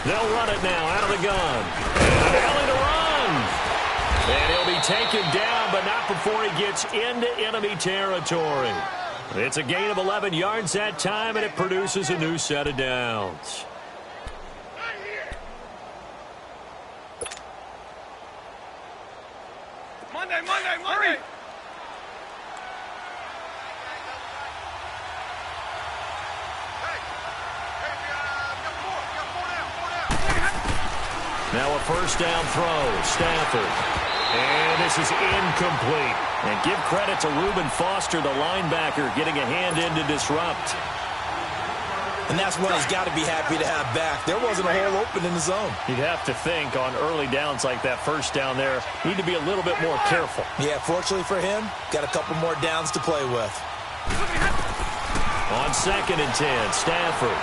They'll run it now out of the gun. And Allen to run. And he'll be taken down, but not before he gets into enemy territory. It's a gain of 11 yards that time, and it produces a new set of downs. Monday. Hurry. Now a first down throw, Stafford. And this is incomplete. And give credit to Reuben Foster, the linebacker, getting a hand in to disrupt. And that's one he's got to be happy to have back. There wasn't a hole open in the zone. You'd have to think on early downs like that first down there, need to be a little bit more careful. Yeah, fortunately for him, got a couple more downs to play with. On 2nd and 10, Stafford.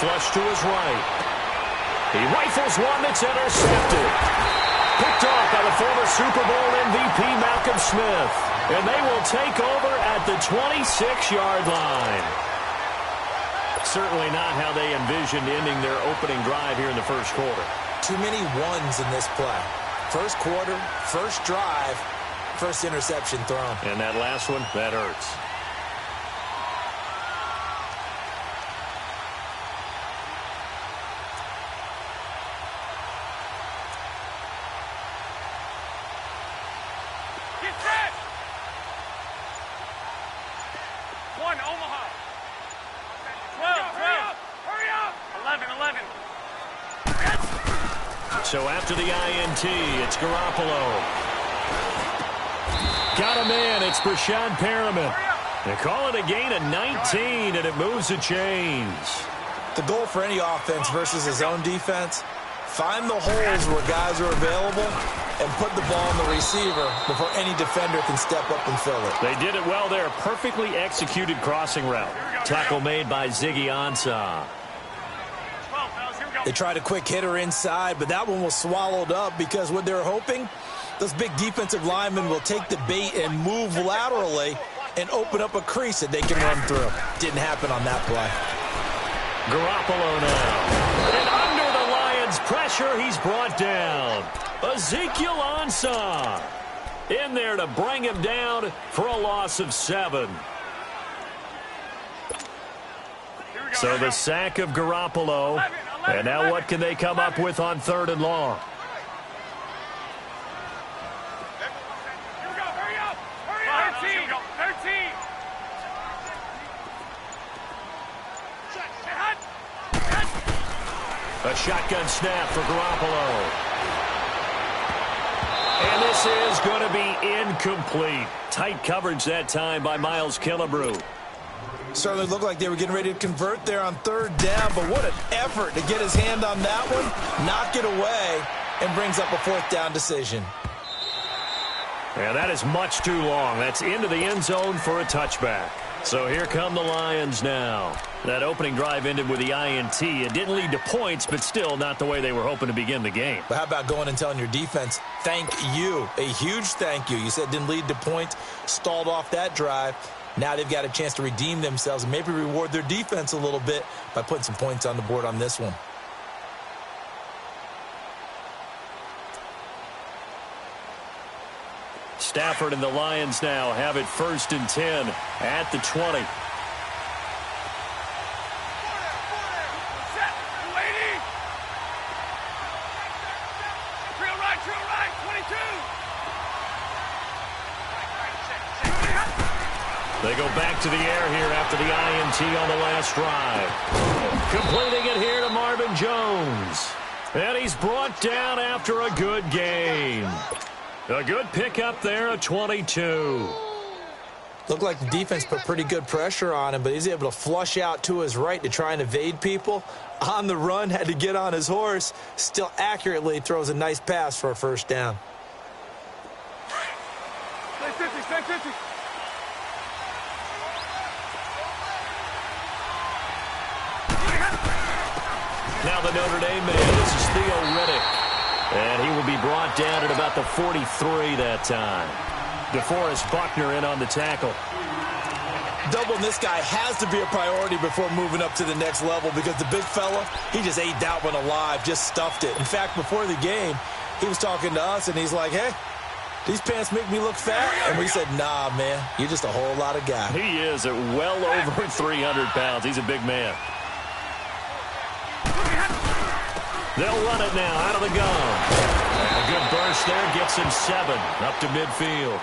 Flush to his right. He rifles one that's intercepted. Picked off by the former Super Bowl MVP Malcolm Smith. And they will take over at the 26-yard line. Certainly not how they envisioned ending their opening drive here in the first quarter. Too many ones in this play. First quarter, first drive, first interception thrown. And that last one, that hurts. So after the INT, it's Garoppolo. Got him in. It's Brashad Perriman. They call it a gain of 19, and it moves the chains. The goal for any offense versus his own defense, find the holes where guys are available and put the ball on the receiver before any defender can step up and fill it. They did it well there. Perfectly executed crossing route. Tackle made by Ziggy Ansah. They tried a quick hitter inside, but that one was swallowed up because what they're hoping, those big defensive linemen will take the bait and move laterally and open up a crease that they can run through. Didn't happen on that play. Garoppolo now. And under the Lions' pressure, he's brought down. Ezekiel Ansah in there to bring him down for a loss of 7. So the sack of Garoppolo. And now what can they come up with on 3rd and long? Hurry up. 13. A shotgun snap for Garoppolo. And this is going to be incomplete. Tight coverage that time by Miles Killebrew. Certainly looked like they were getting ready to convert there on 3rd down, but what an effort to get his hand on that one, knock it away, and brings up a 4th down decision. Yeah, that is much too long. That's into the end zone for a touchback. So here come the Lions now. That opening drive ended with the INT. It didn't lead to points, but still not the way they were hoping to begin the game. But how about going and telling your defense, thank you, a huge thank you. You said it didn't lead to points, stalled off that drive. Now they've got a chance to redeem themselves and maybe reward their defense a little bit by putting some points on the board on this one. Stafford and the Lions now have it 1st and 10 at the 20. They go back to the air here after the INT on the last drive. Completing it here to Marvin Jones. And he's brought down after a good game. A good pickup there at 22. Looked like the defense put pretty good pressure on him, but he's able to flush out to his right to try and evade people. On the run, had to get on his horse. Still accurately throws a nice pass for a 1st down. Stay 50. Now the Notre Dame man, this is Theo Riddick. And he will be brought down at about the 43 that time. DeForest Buckner in on the tackle. Doubling this guy has to be a priority before moving up to the next level because the big fella, he just ate that one alive, just stuffed it. In fact, before the game, he was talking to us, and he's like, hey, these pants make me look fat. And we said, nah, man, you're just a whole lot of guy. He is at well over 300 pounds. He's a big man. They'll run it now out of the gun. A good burst there gets him 7 up to midfield.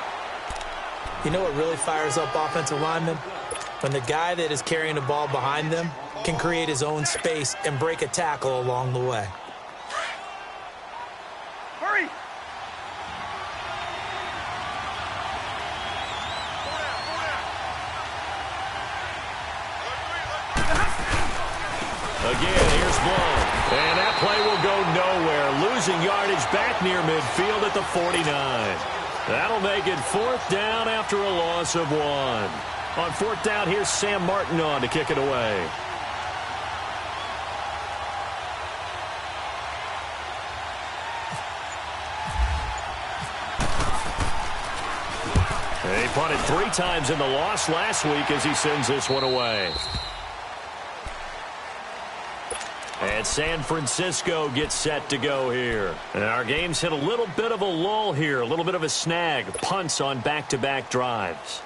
You know what really fires up offensive linemen? When the guy that is carrying the ball behind them can create his own space and break a tackle along the way. Hurry! Again, here's Blow. And that play will go nowhere. Losing yardage back near midfield at the 49. That'll make it 4th down after a loss of 1. On 4th down, here's Sam Martin on to kick it away. He punted 3 times in the loss last week as he sends this one away. And San Francisco gets set to go here. And our game's hit a little bit of a lull here, a little bit of a snag. Punts on back-to-back drives.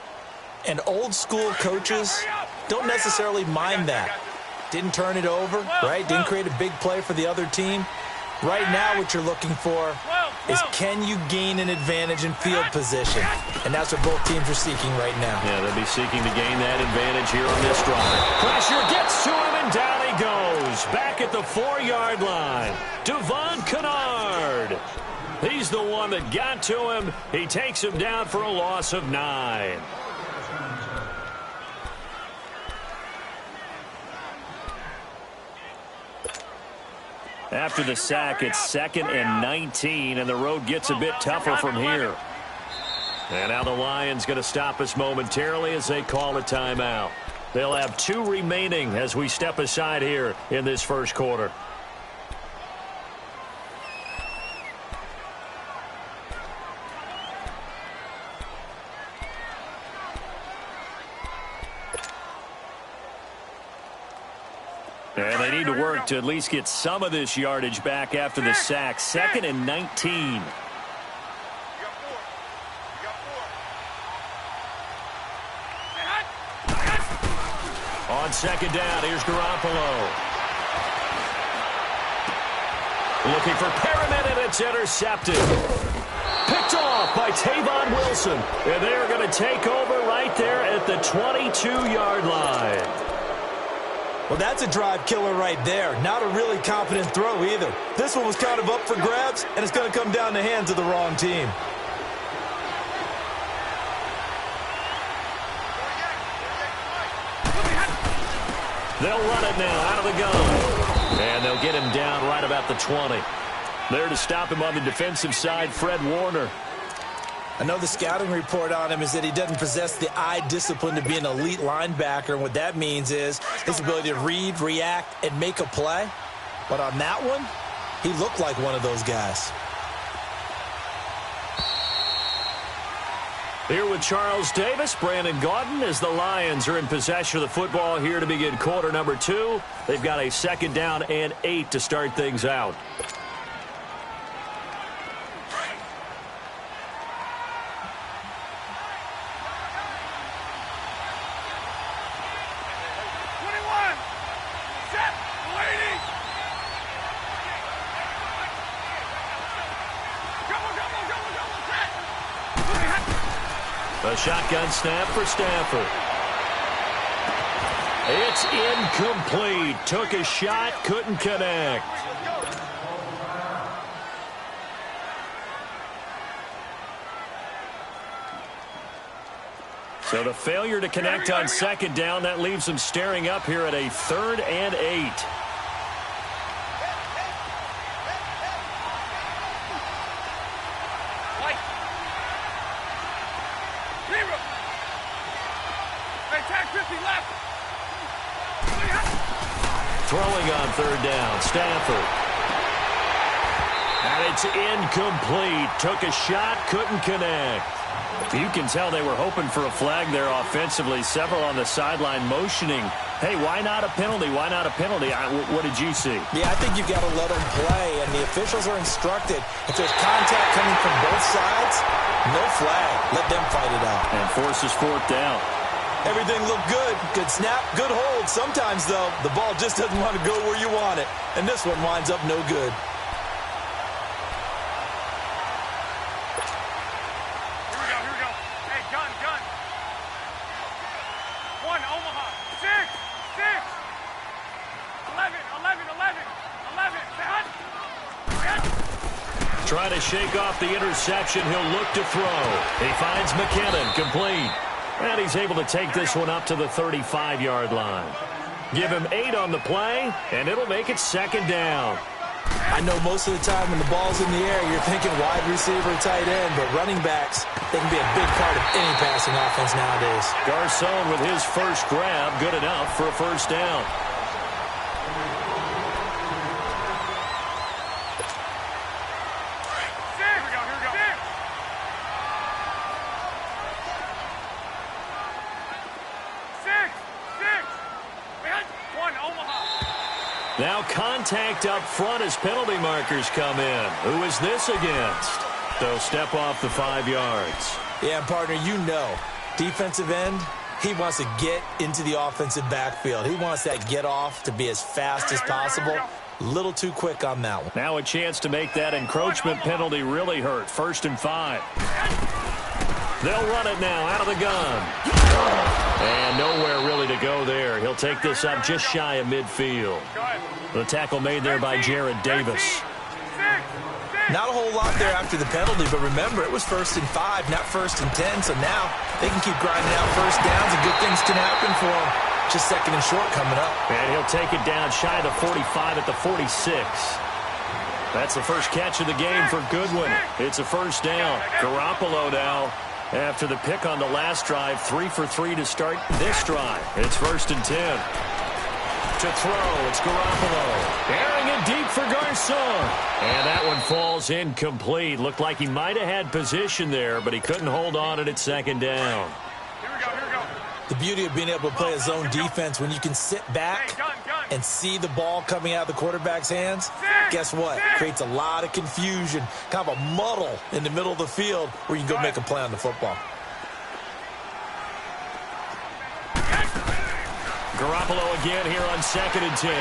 And old school coaches don't necessarily mind that. Didn't turn it over, right? Didn't create a big play for the other team. Right now what you're looking for is can you gain an advantage in field position? And that's what both teams are seeking right now. Yeah, they'll be seeking to gain that advantage here on this drive. Pressure gets to him, and down he goes. Back at the 4-yard line. Devon Kennard. He's the one that got to him. He takes him down for a loss of 9. After the sack, it's 2nd and 19, and the road gets a bit tougher from here. And now the Lions going to stop us momentarily as they call a timeout. They'll have 2 remaining as we step aside here in this first quarter. And they need to work to at least get some of this yardage back after the sack. 2nd and 19. On 2nd down, here's Garoppolo. Looking for Perriman, and it's intercepted. Picked off by Tavon Wilson. And they're going to take over right there at the 22-yard line. Well, that's a drive killer right there. Not a really confident throw either. This one was kind of up for grabs, and it's going to come down the hands of the wrong team. They'll run it now out of the gun. And they'll get him down right about the 20. There to stop him on the defensive side, Fred Warner. I know the scouting report on him is that he doesn't possess the eye discipline to be an elite linebacker. And what that means is his ability to read, react, and make a play. But on that one, he looked like one of those guys. Here with Charles Davis, Brandon Gaudin, as the Lions are in possession of the football here to begin quarter number 2. They've got a 2nd down and 8 to start things out. A shotgun snap for Stafford. It's incomplete. Took a shot, couldn't connect. So the failure to connect on 2nd down, that leaves them staring up here at a 3rd and 8. Throwing on 3rd down, Stafford. And it's incomplete. Took a shot, couldn't connect. You can tell they were hoping for a flag there offensively. Several on the sideline motioning, hey, why not a penalty? Why not a penalty? What did you see? Yeah, I think you've got to let them play, and the officials are instructed. If there's contact coming from both sides, no flag. Let them fight it out. And forces fourth down. Everything looked good. Good snap, good hold. Sometimes, though, the ball just doesn't want to go where you want it, and this one winds up no good. Trying to shake off the interception. He'll look to throw. He finds McKinnon, complete. And he's able to take this one up to the 35-yard line. Give him 8 on the play, and it'll make it second down. I know most of the time when the ball's in the air, you're thinking wide receiver, tight end, but running backs, they can be a big part of any passing offense nowadays. Garcon with his first grab, good enough for a first down. Now contact up front as penalty markers come in. Who is this against? They'll step off the 5 yards. Yeah, partner, you know, defensive end, he wants to get into the offensive backfield. He wants that get off to be as fast as possible. A little too quick on that one. Now a chance to make that encroachment penalty really hurt. 1st and 5. They'll run it now out of the gun. And nowhere really to go there. He'll take this up just shy of midfield. The tackle made there by Jared Davis. Not a whole lot there after the penalty, but remember, it was 1st and 5, not 1st and 10, so now they can keep grinding out first downs and good things can happen for them. Just 2nd and short coming up. And he'll take it down shy of the 45 at the 46. That's the first catch of the game for Goodwin. It's a first down. Garoppolo now, after the pick on the last drive, 3 for 3 to start this drive. It's 1st and 10. To throw, it's Garoppolo. Airing it deep for Garcon. And that one falls incomplete. Looked like he might have had position there, but he couldn't hold on at its 2nd down. Here we go. The beauty of being able to play a zone defense when you can sit back and see the ball coming out of the quarterback's hands, guess what? Creates a lot of confusion, kind of a muddle in the middle of the field where you can go make a play on the football. Garoppolo again here on 2nd and 10.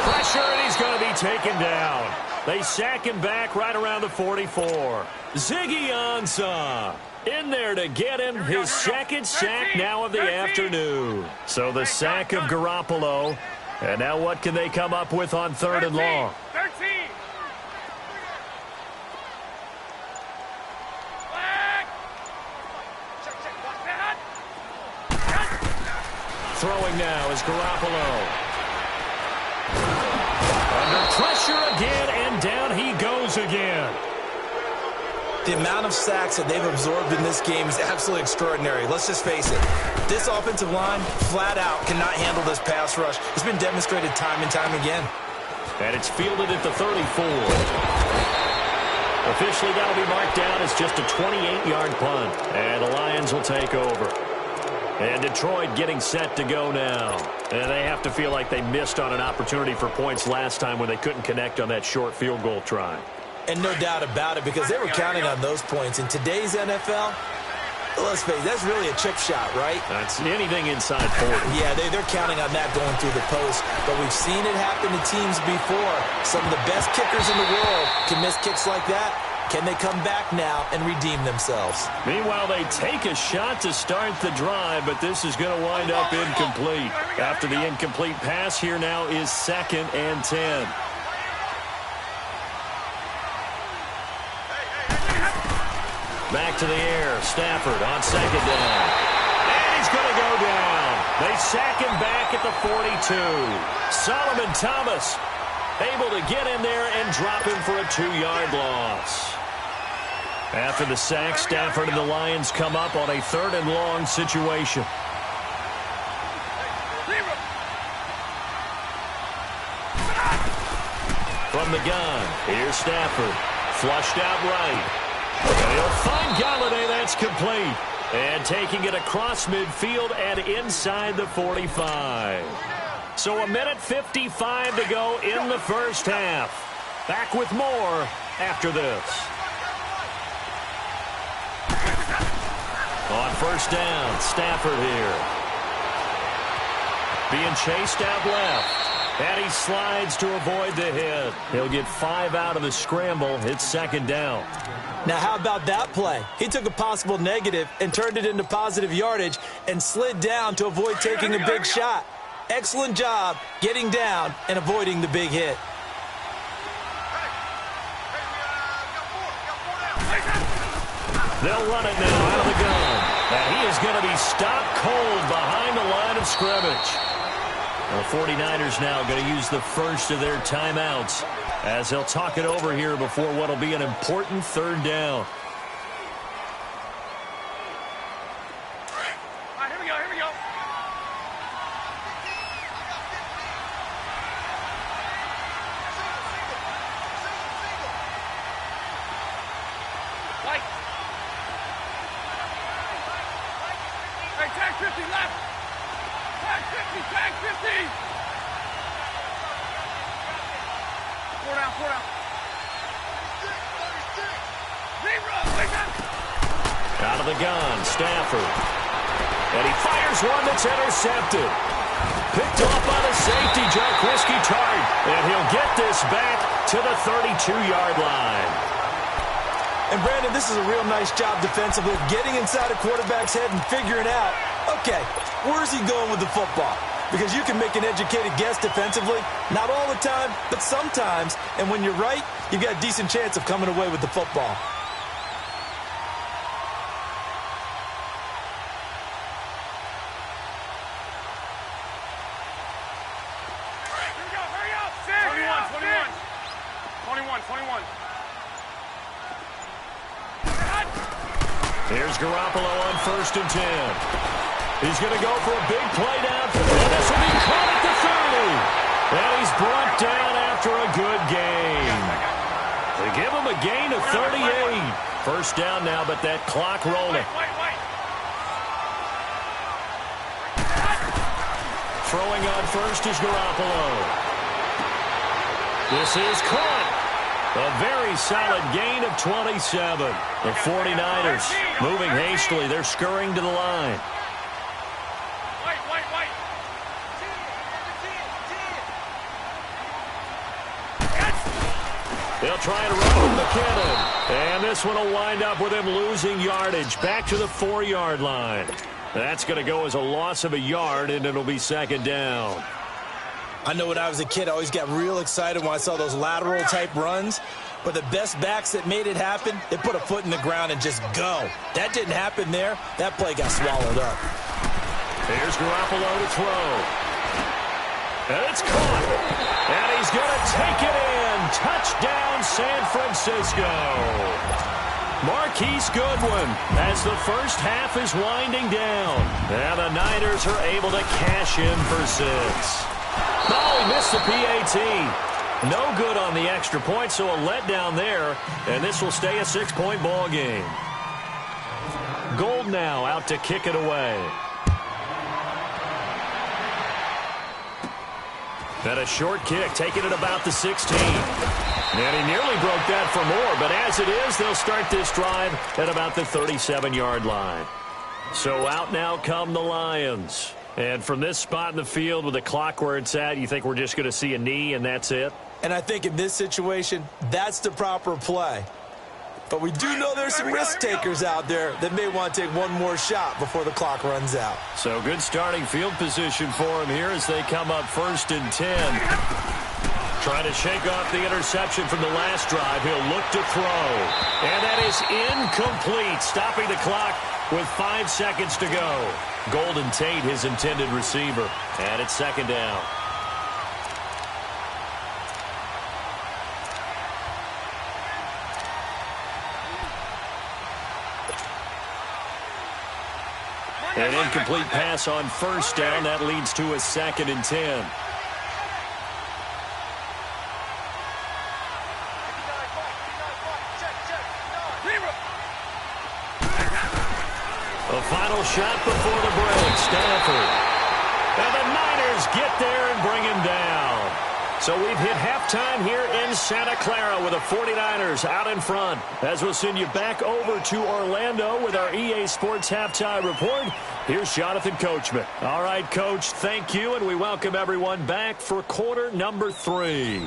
Pressure, and he's going to be taken down. They sack him back right around the 44. Ziggy Ansah in there to get him his 2nd sack now of the afternoon. So the sack of Garoppolo. And now what can they come up with on 3rd and long? 13. Throwing now is Garoppolo. Under pressure again, and down he goes again. The amount of sacks that they've absorbed in this game is absolutely extraordinary. Let's just face it. This offensive line, flat out, cannot handle this pass rush. It's been demonstrated time and time again. And it's fielded at the 34. Officially, that'll be marked down as just a 28-yard punt. And the Lions will take over. And Detroit getting set to go now. And they have to feel like they missed on an opportunity for points last time when they couldn't connect on that short field goal try. And no doubt about it, because they were counting on those points. In today's NFL, let's face it, that's really a chip shot, right? That's anything inside 40. Yeah, they're counting on that going through the post. But we've seen it happen to teams before. Some of the best kickers in the world can miss kicks like that. Can they come back now and redeem themselves? Meanwhile, they take a shot to start the drive, but this is going to wind up incomplete. After the incomplete pass, here now is 2nd and 10. Back to the air. Stafford on 2nd down. And he's going to go down. They sack him back at the 42. Solomon Thomas able to get in there and drop him for a 2-yard loss. After the sack, Stafford and the Lions come up on a 3rd and long situation. From from the gun. Here's Stafford. Flushed out right. And he'll find Galladay. That's complete. And taking it across midfield and inside the 45. So 1:55 to go in the first half. Back with more after this. On first down, Stafford here. Being chased out left. And he slides to avoid the hit. He'll get 5 out of the scramble. It's second down. Now, how about that play? He took a possible negative and turned it into positive yardage and slid down to avoid taking a big shot. Excellent job getting down and avoiding the big hit. They'll run it now out of the gun. And he is going to be stopped cold behind the line of scrimmage. The 49ers now going to use the first of their timeouts as they'll talk it over here before what will be an important third down. All right, here we go, here we go. White. Hey, tag 50 left. Tag 50, tag 50. 4 down, 4 down. Out of the gun, Stafford. And he fires one that's intercepted. Picked off by the safety, Jaquiski Tartt. And he'll get this back to the 32-yard line. And, Brandon, this is a real nice job defensively, getting inside a quarterback's head and figuring out, okay, where's he going with the football? Because you can make an educated guess defensively, not all the time, but sometimes. And when you're right, you've got a decent chance of coming away with the football. Hurry up! 21. Here's Garoppolo on 1st and 10. He's going to go for a big play downfield. And this will be caught at the 30. And he's brought down after a good gain. They give him a gain of 38. First down now, but that clock rolling. Throwing on first is Garoppolo. This is caught. A very solid gain of 27. The 49ers moving hastily. They're scurrying to the line. They'll try and run with McKinnon. And this one will wind up with him losing yardage back to the 4-yard line. That's going to go as a loss of a yard, and it'll be second down. I know when I was a kid, I always got real excited when I saw those lateral-type runs. But the best backs that made it happen, they put a foot in the ground and just go. That didn't happen there. That play got swallowed up. Here's Garoppolo to throw. And it's caught. And he's going to take it in. Touchdown, San Francisco. Marquise Goodwin as the first half is winding down. And the Niners are able to cash in for 6. Oh, he missed the PAT. No good on the extra point, so a letdown there. And this will stay a 6-point ball game. Gold now out to kick it away. And a short kick, taking it about the 16. And he nearly broke that for more, but as it is, they'll start this drive at about the 37-yard line. So out now come the Lions. And from this spot in the field with the clock where it's at, you think we're just going to see a knee and that's it? And I think in this situation, that's the proper play. But we do know there's some risk takers out there that may want to take one more shot before the clock runs out. So good starting field position for him here as they come up 1st and 10. Trying to shake off the interception from the last drive. He'll look to throw. And that is incomplete, stopping the clock with 5 seconds to go. Golden Tate, his intended receiver. And it's second down. An incomplete pass on first down. That leads to a 2nd and 10. A final shot before the break. Stanford. And the Niners get there and bring him down. So we've hit halftime here in Santa Clara with the 49ers out in front. As we'll send you back over to Orlando with our EA Sports Halftime Report, here's Jonathan Coachman. All right, Coach, thank you, and we welcome everyone back for quarter number 3.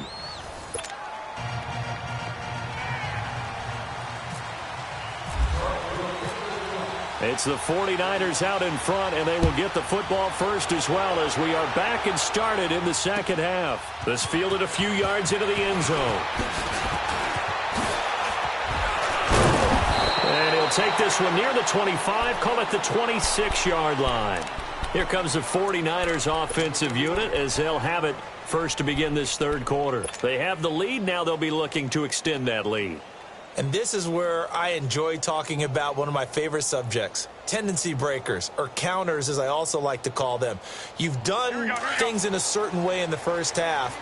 It's the 49ers out in front, and they will get the football first as well as we are back and started in the second half. This fielded a few yards into the end zone. And he'll take this one near the 25, call it the 26-yard line. Here comes the 49ers offensive unit as they'll have it first to begin this third quarter. They have the lead. Now they'll be looking to extend that lead. And this is where I enjoy talking about one of my favorite subjects, tendency breakers, or counters as I also like to call them. You've done things in a certain way in the first half,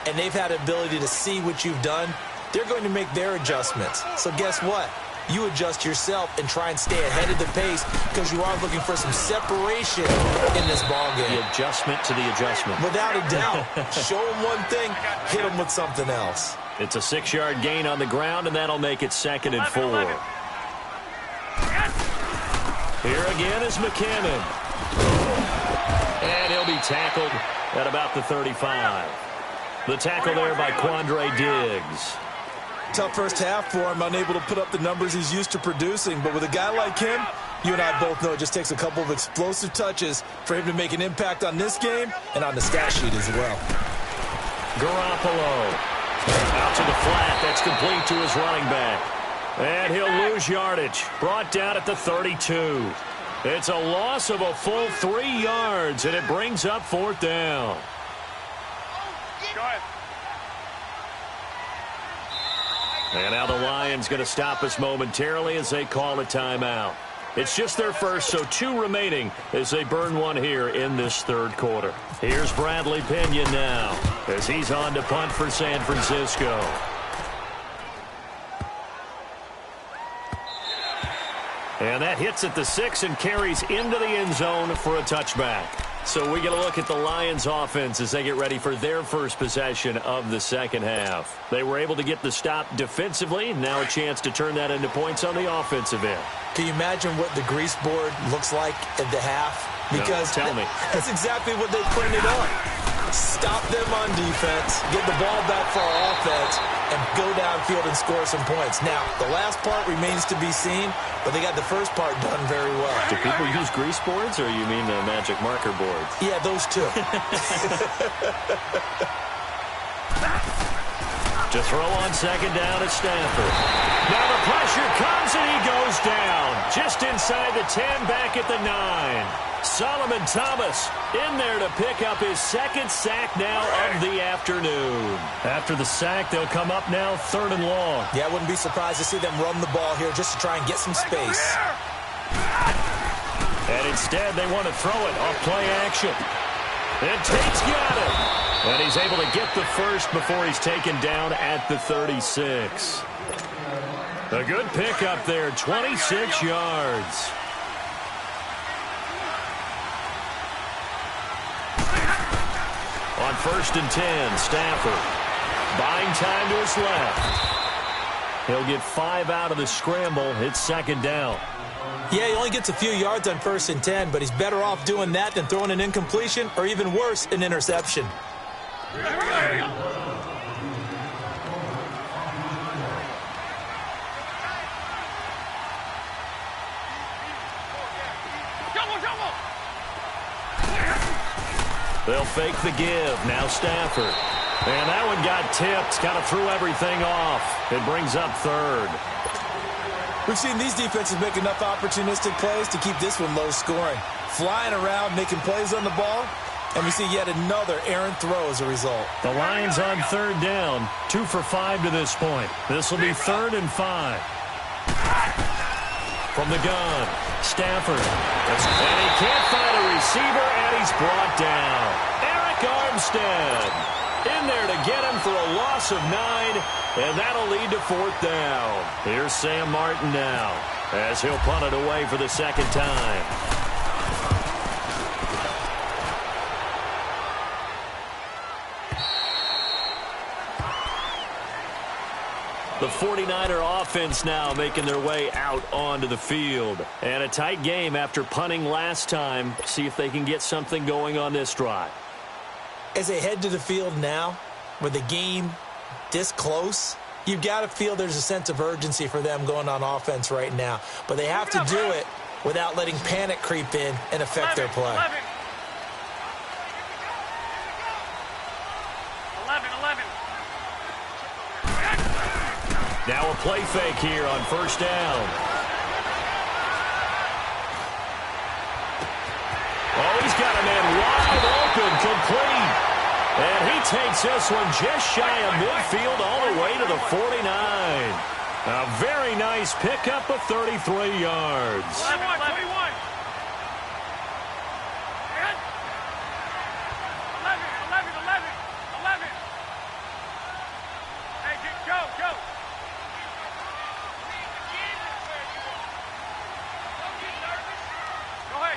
and they've had the ability to see what you've done. They're going to make their adjustments. So guess what? You adjust yourself and try and stay ahead of the pace because you are looking for some separation in this ballgame. The adjustment to the adjustment. Without a doubt. Show them one thing, hit them with something else. It's a 6-yard gain on the ground, and that'll make it 2nd and 4. Here again is McKinnon. And he'll be tackled at about the 35. The tackle there by Quandre Diggs. Tough first half for him, unable to put up the numbers he's used to producing. But with a guy like him, you and I both know it just takes a couple of explosive touches for him to make an impact on this game and on the stat sheet as well. Garoppolo. Out to the flat. That's complete to his running back. And he'll lose yardage. Brought down at the 32. It's a loss of a full 3 yards, and it brings up 4th down. Go ahead. And now the Lions going to stop us momentarily as they call a timeout. It's just their first, so 2 remaining as they burn one here in this third quarter. Here's Bradley Pinion now as he's on to punt for San Francisco. And that hits at the 6 and carries into the end zone for a touchback. So we get a look at the Lions offense as they get ready for their first possession of the second half. They were able to get the stop defensively. Now a chance to turn that into points on the offensive end. Can you imagine what the grease board looks like at the half? Because no, tell me. That's exactly what they printed on. Stop them on defense, get the ball back for our offense, and go downfield and score some points. Now, the last part remains to be seen, but they got the first part done very well. Do people use grease boards, or you mean the magic marker boards? Yeah, those two. To throw on second down at Stanford. Now the pressure comes, and he goes down. Just inside the 10, back at the 9. Solomon Thomas in there to pick up his 2nd sack now of the afternoon. After the sack, they'll come up now 3rd and long. Yeah, I wouldn't be surprised to see them run the ball here just to try and get some space. And instead, they want to throw it off play action. And Tate's got it. And he's able to get the first before he's taken down at the 36. A good pickup there, 26 yards. On 1st and 10, Stafford buying time to his left. He'll get 5 out of the scramble. It's 2nd down. Yeah, he only gets a few yards on 1st and 10, but he's better off doing that than throwing an incompletion or even worse, an interception. They'll fake the give. Now Stafford. And that one got tipped. Kind of threw everything off. It brings up 3rd. We've seen these defenses make enough opportunistic plays to keep this one low scoring. Flying around, making plays on the ball, and we see yet another errant throw as a result. The Lions on 3rd down. 2 for 5 to this point. This will be 3rd and 5. From the gun, Stafford. And he can't find a receiver, and he's brought down. Eric Armstead. In there to get him for a loss of 9, and that'll lead to 4th down. Here's Sam Martin now, as he'll punt it away for the second time. The 49er offense now making their way out onto the field. And a tight game after punting last time. See if they can get something going on this drive. As they head to the field now, with the game this close, you've got to feel there's a sense of urgency for them going on offense right now. But they have to do it without letting panic creep in and affect their play. 11. Now a play fake here on 1st down. Oh, he's got a man wide open, complete. And he takes this one just shy of midfield all the way to the 49. A very nice pickup of 33 yards. 21. 11. Hey, go.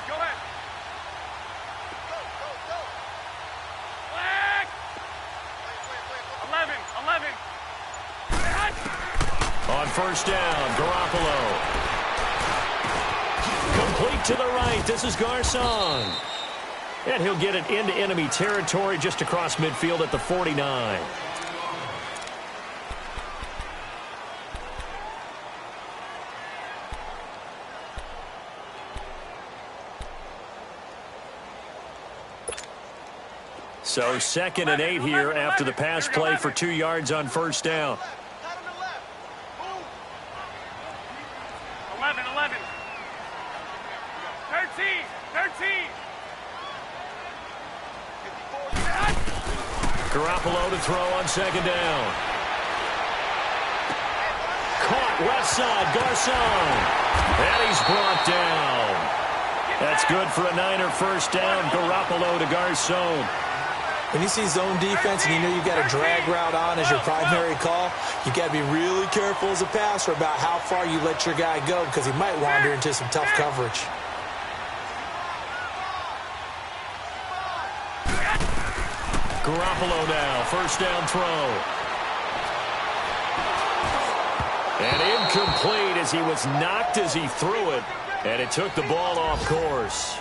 Go ahead. Flag. 11. On 1st down, Garoppolo. Complete to the right. This is Garcon. And he'll get it into enemy territory just across midfield at the 49. So 2nd and 8 here after the pass play for 2 yards on 1st down. 11. 13. Garoppolo to throw on 2nd down. Caught left side, Garcon. And he's brought down. That's good for a Niner 1st down. Garoppolo to Garcon. When you see zone defense and you know you've got a drag route on as your primary call, you've got to be really careful as a passer about how far you let your guy go because he might wander into some tough coverage. Garoppolo now, 1st down throw. And incomplete as he was knocked as he threw it, and it took the ball off course.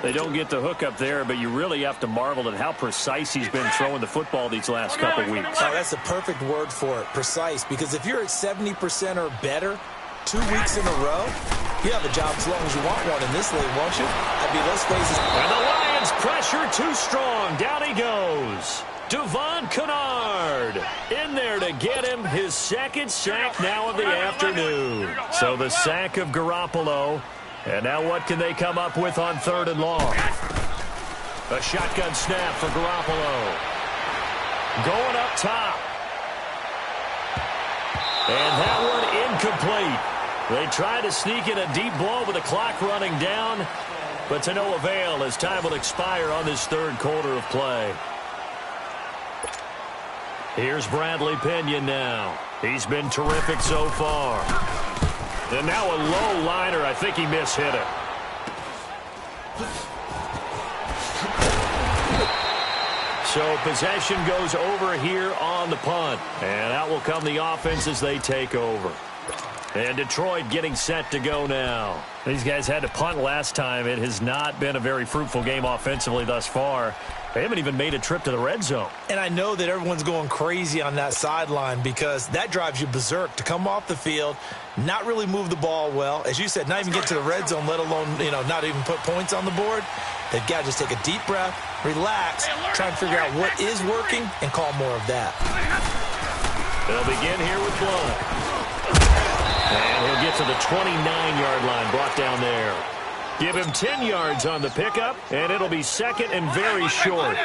They don't get the hook up there, but you really have to marvel at how precise he's been throwing the football these last couple weeks. Oh, that's the perfect word for it, precise, because if you're at 70% or better 2 weeks in a row, you have a job as long as you want one in this league, won't you? I mean, let's face it. And the Lions pressure too strong. Down he goes. Devon Kennard in there to get him his 2nd sack now of the afternoon. So the sack of Garoppolo. And now what can they come up with on 3rd and long? A shotgun snap for Garoppolo. Going up top. And that one incomplete. They try to sneak in a deep blow with the clock running down, but to no avail as time will expire on this 3rd quarter of play. Here's Bradley Pinion now. He's been terrific so far. And now a low liner. I think he mishit it. So possession goes over here on the punt. And out will come the offense as they take over. And Detroit getting set to go now. These guys had to punt last time. It has not been a very fruitful game offensively thus far. They haven't even made a trip to the red zone. And I know that everyone's going crazy on that sideline because that drives you berserk to come off the field, not really move the ball well. As you said, not even get to the red zone, let alone, not even put points on the board. They've got to just take a deep breath, relax, try and figure out what is working, and call more of that. They'll begin here with Blount. And he'll get to the 29-yard line, brought down there. Give him 10 yards on the pickup, and it'll be 2nd and very short.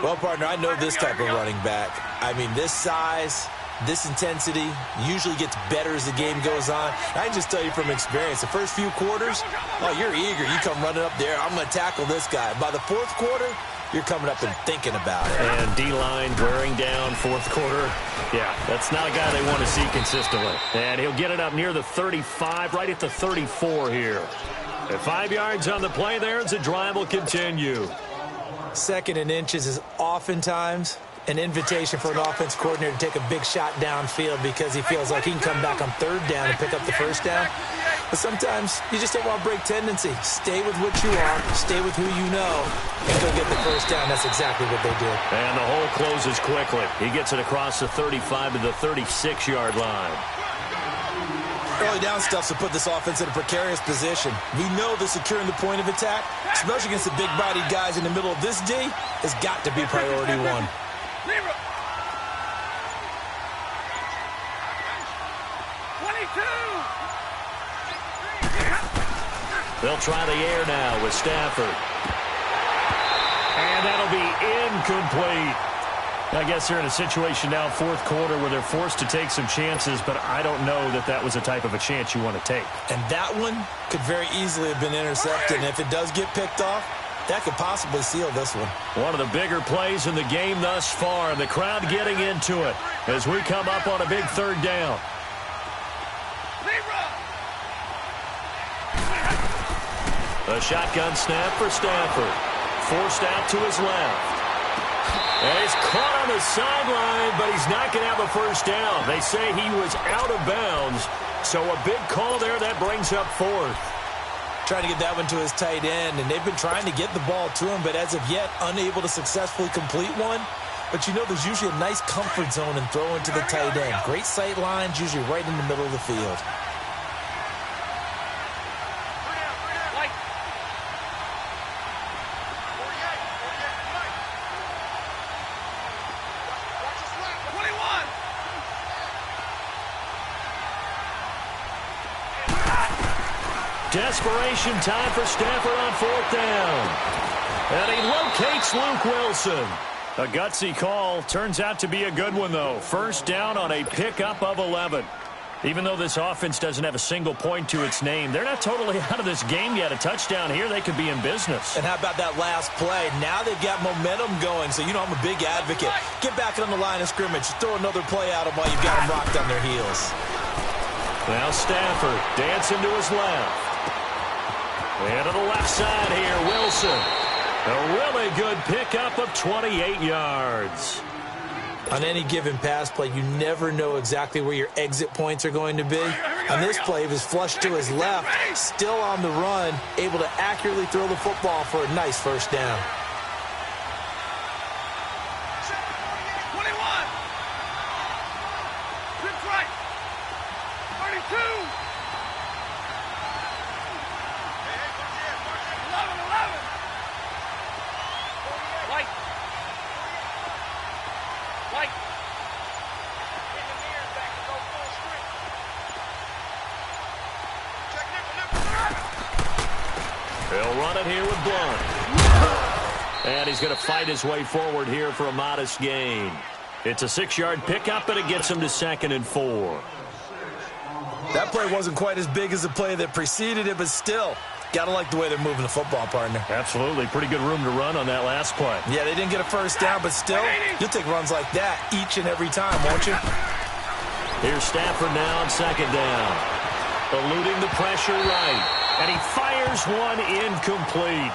Well, partner, I know this type of running back. I mean, this size, this intensity usually gets better as the game goes on. I can just tell you from experience, the first few quarters, oh, you're eager. You come running up there, I'm going to tackle this guy. By the 4th quarter, you're coming up and thinking about it. And D-line wearing down fourth quarter. Yeah, that's not a guy they want to see consistently. And he'll get it up near the 35, right at the 34 here. At 5 yards on the play there as the drive will continue. 2nd and inches is oftentimes an invitation for an offense coordinator to take a big shot downfield because he feels like he can come back on 3rd down and pick up the first down. But sometimes you just don't want to break tendency. Stay with what you are, stay with who you know, and go get the first down. That's exactly what they did. And the hole closes quickly. He gets it across the 35 to the 36-yard line. Early down stuff to put this offense in a precarious position. We know that securing the point of attack, especially against the big-bodied guys in the middle of this D, has got to be priority one. They'll try the air now with Stafford. And that'll be incomplete. I guess they're in a situation now, fourth quarter, where they're forced to take some chances, but I don't know that that was the type of a chance you want to take. And that one could very easily have been intercepted. And if it does get picked off, that could possibly seal this one. One of the bigger plays in the game thus far. The crowd getting into it as we come up on a big 3rd down. A shotgun snap for Stafford. Forced out to his left. And he's caught on the sideline, but he's not going to have a first down. They say he was out of bounds, so a big call there that brings up 4th. Trying to get that one to his tight end, and they've been trying to get the ball to him, but as of yet, unable to successfully complete one. But you know there's usually a nice comfort zone in throwing to the tight end. Great sight lines, usually right in the middle of the field. Desperation time for Stafford on 4th down. And he locates Luke Wilson. A gutsy call. Turns out to be a good one, though. First down on a pickup of 11. Even though this offense doesn't have a single point to its name, they're not totally out of this game yet. A touchdown here, they could be in business. And how about that last play? Now they've got momentum going, so you know I'm a big advocate. Get back on the line of scrimmage. Throw another play at them while you've got them rocked on their heels. Now Stafford dancing to his left. And to the left side here, Wilson. A really good pickup of 28 yards. On any given pass play, you never know exactly where your exit points are going to be. On this play, he was flushed to his left, still on the run, able to accurately throw the football for a nice first down. 21. Trips right. 32. 11. White. He'll run it here with Blunt. And he's going to fight his way forward here for a modest gain. It's a 6-yard pickup, and it gets him to 2nd and 4. That play wasn't quite as big as the play that preceded it, but still, got to like the way they're moving the football, partner. Absolutely. Pretty good room to run on that last play. Yeah, they didn't get a first down, but still, you'll take runs like that each and every time, won't you? Here's Stafford now on 2nd down. Eluding the pressure right. And he fires one incomplete.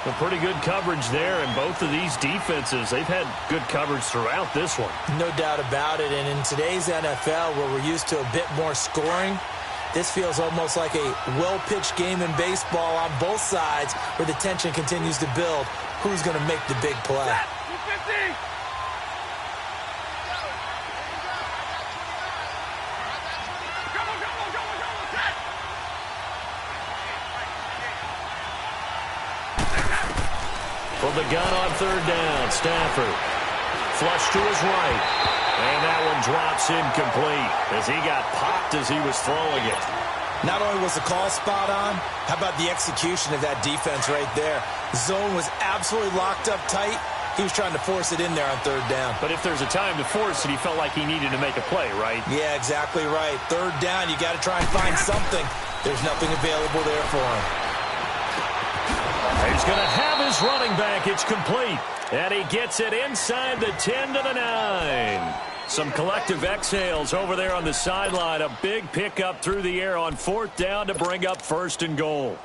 A pretty good coverage there, and both of these defenses, they've had good coverage throughout this one. No doubt about it, and in today's NFL, where we're used to a bit more scoring, this feels almost like a well-pitched game in baseball on both sides, where the tension continues to build. Who's going to make the big play? 250. From the gun on 3rd down, Stafford. Flush to his right. And that one drops incomplete as he got popped as he was throwing it. Not only was the call spot on, how about the execution of that defense right there? Zone was absolutely locked up tight. He was trying to force it in there on 3rd down. But if there's a time to force it, he felt like he needed to make a play, right? Yeah, exactly right. 3rd down, you got to try and find something. There's nothing available there for him. He's going to have his running back. It's complete. And he gets it inside the 10 to the 9. Some collective exhales over there on the sideline. A big pickup through the air on 4th down to bring up 1st and goal.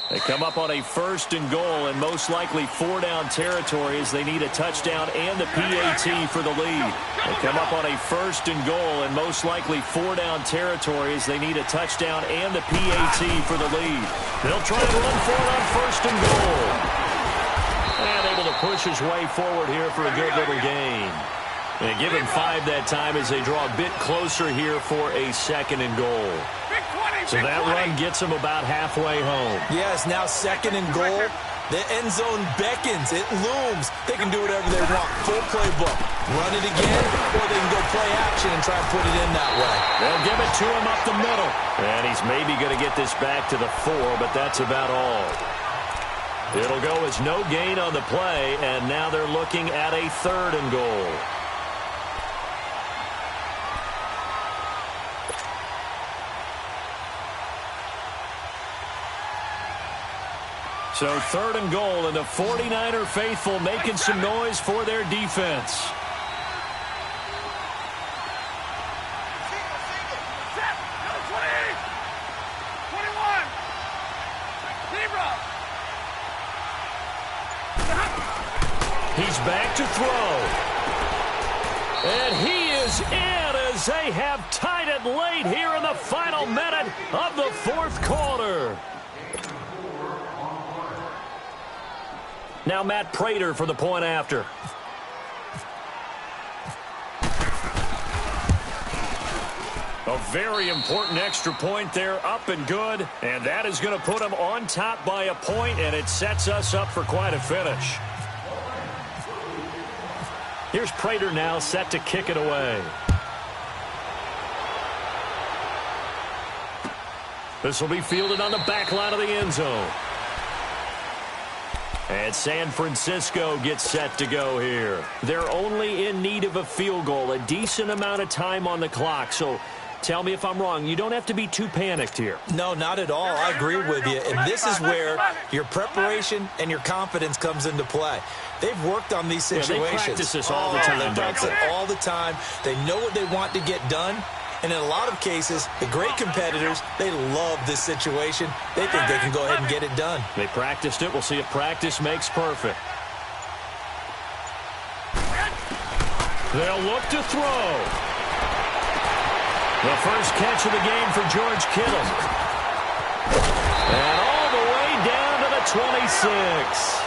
They come up on a 1st and goal and most likely 4-down territory as they need a touchdown and the PAT for the lead. They come up on a 1st and goal and most likely 4-down territory as they need a touchdown and the PAT for the lead. They'll try to run for it on 1st and goal. And able to push his way forward here for a good little gain. And give him 5 that time as they draw a bit closer here for a 2nd and goal. So that run gets him about halfway home. Yes, now 2nd and goal. The end zone beckons. It looms. They can do whatever they want. Full playbook. Run it again, or they can go play action and try and put it in that way. They'll give it to him up the middle. And he's maybe going to get this back to the 4, but that's about all. It'll go as no gain on the play, and now they're looking at a 3rd and goal. So 3rd and goal, and the 49er faithful making some noise for their defense. Set. 20. 21. Zebra. He's back to throw. And he is in as they have tied it late here in the final minute of the 4th quarter. Now Matt Prater for the point after. A very important extra point there, up and good. And that is going to put them on top by a point, and it sets us up for quite a finish. Here's Prater now set to kick it away. This will be fielded on the back line of the end zone. And San Francisco gets set to go here. They're only in need of a field goal, a decent amount of time on the clock. So tell me if I'm wrong. You don't have to be too panicked here. No, not at all. I agree with you. And this is where your preparation and your confidence comes into play. They've worked on these situations. Yeah, they practice this all the time. They practice it all the time. They know what they want to get done. And in a lot of cases, the great competitors, they love this situation. They think they can go ahead and get it done. They practiced it. We'll see if practice makes perfect. They'll look to throw. The first catch of the game for George Kittle. And all the way down to the 26.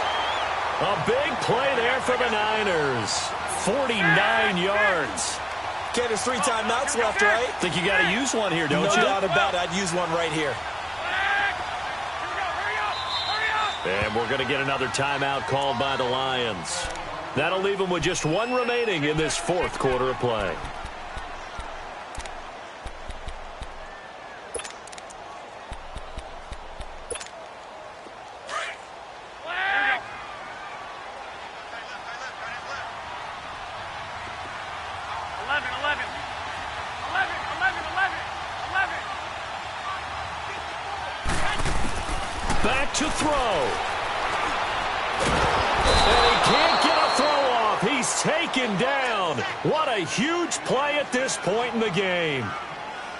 A big play there for the Niners. 49 yards. Okay, there's 3 timeouts left, right? Think you got to use one here, don't you? No doubt about it. I'd use one right here. And we're going to get another timeout called by the Lions. That'll leave them with just 1 remaining in this 4th quarter of play. Back to throw. And he can't get a throw off. He's taken down. What a huge play at this point in the game.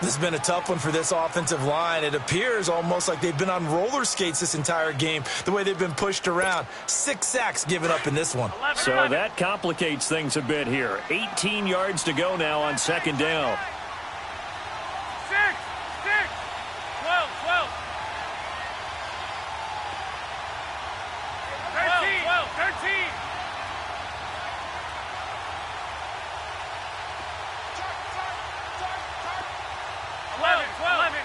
This has been a tough one for this offensive line. It appears almost like they've been on roller skates this entire game, the way they've been pushed around. 6 sacks given up in this one. So that complicates things a bit here. 18 yards to go now on 2nd down. 6, 12, 12. 13. 11.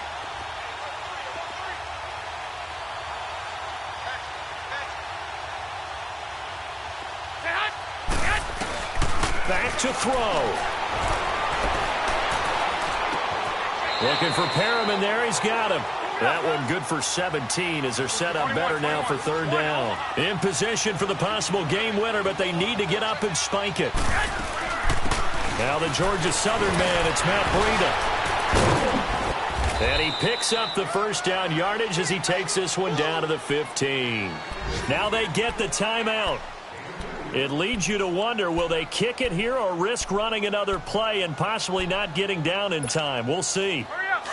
Back to throw. Looking for Perriman there. He's got him. That one good for 17 as they're set up better now for 3rd down. In position for the possible game winner, but they need to get up and spike it. Now the Georgia Southern man, it's Matt Breida. And he picks up the first down yardage as he takes this one down to the 15. Now they get the timeout. It leads you to wonder, will they kick it here or risk running another play and possibly not getting down in time? We'll see. Hurry up.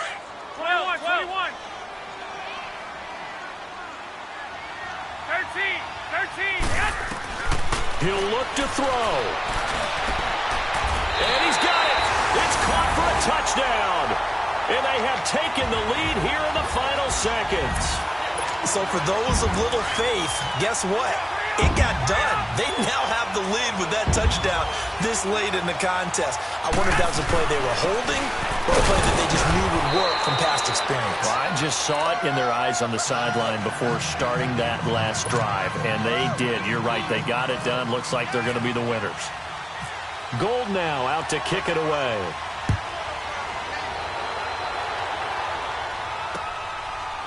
21, 21. 13. Yes. He'll look to throw. And he's got it. It's caught for a touchdown. And they have taken the lead here in the final seconds. So for those of little faith, guess what? It got done. They now have the lead with that touchdown this late in the contest. I wonder if that was a play they were holding or a play that they just knew would work from past experience. Well, I just saw it in their eyes on the sideline before starting that last drive, and they did. You're right. They got it done. Looks like they're going to be the winners. Gold now out to kick it away.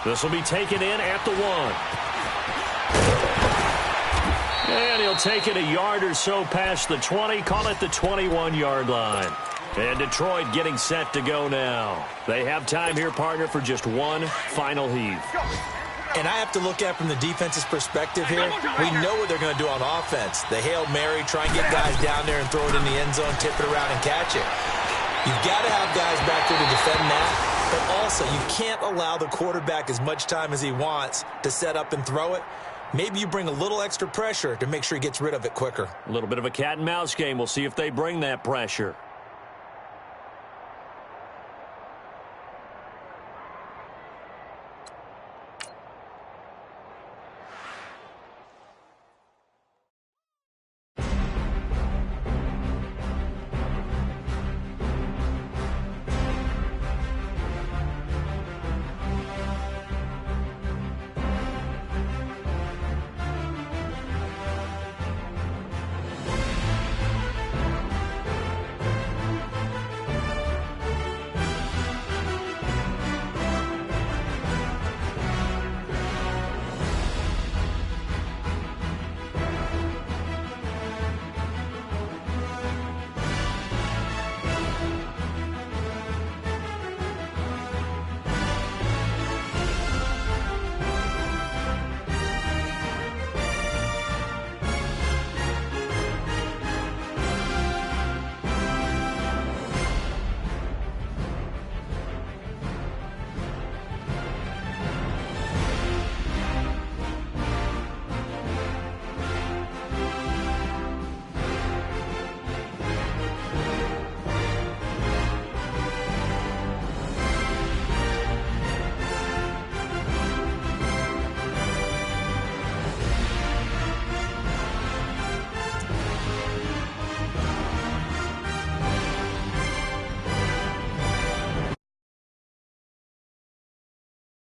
This will be taken in at the 1. And he'll take it a yard or so past the 20, call it the 21-yard line. And Detroit getting set to go now. They have time here, partner, for just one final heave. And I have to look at it from the defense's perspective here. We know what they're going to do on offense. The Hail Mary, try and get guys down there and throw it in the end zone, tip it around and catch it. You've got to have guys back there to defend that. But also, you can't allow the quarterback as much time as he wants to set up and throw it. Maybe you bring a little extra pressure to make sure he gets rid of it quicker. A little bit of a cat and mouse game. We'll see if they bring that pressure.